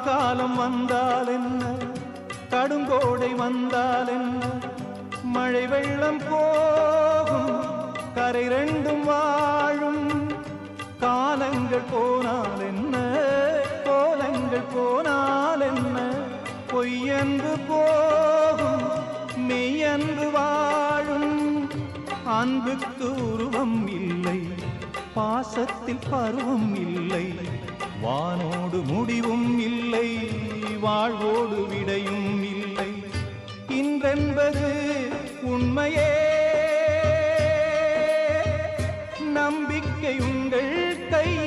கார்காலம் வந்தால் என்ன, கடுங்கோடை வந்தால் என்ன, மழை வெள்ளம் போகும் கரை ரெண்டும் வாழும். காலங்கள் போனால் என்ன, கோலங்கள் போனால் என்ன, பொய்யன்று போகும் மெய்யன்று வாழும். அன்புக்கு உருவம் இல்லை, பாசத்தில் பருவம் இல்லை, வானோடு முடிவும் இல்லை, வாழ்வோடு விடையும் இல்லை. இன்றென்பது உண்மையே, நம்பிக்கை உங்கள் கையில்.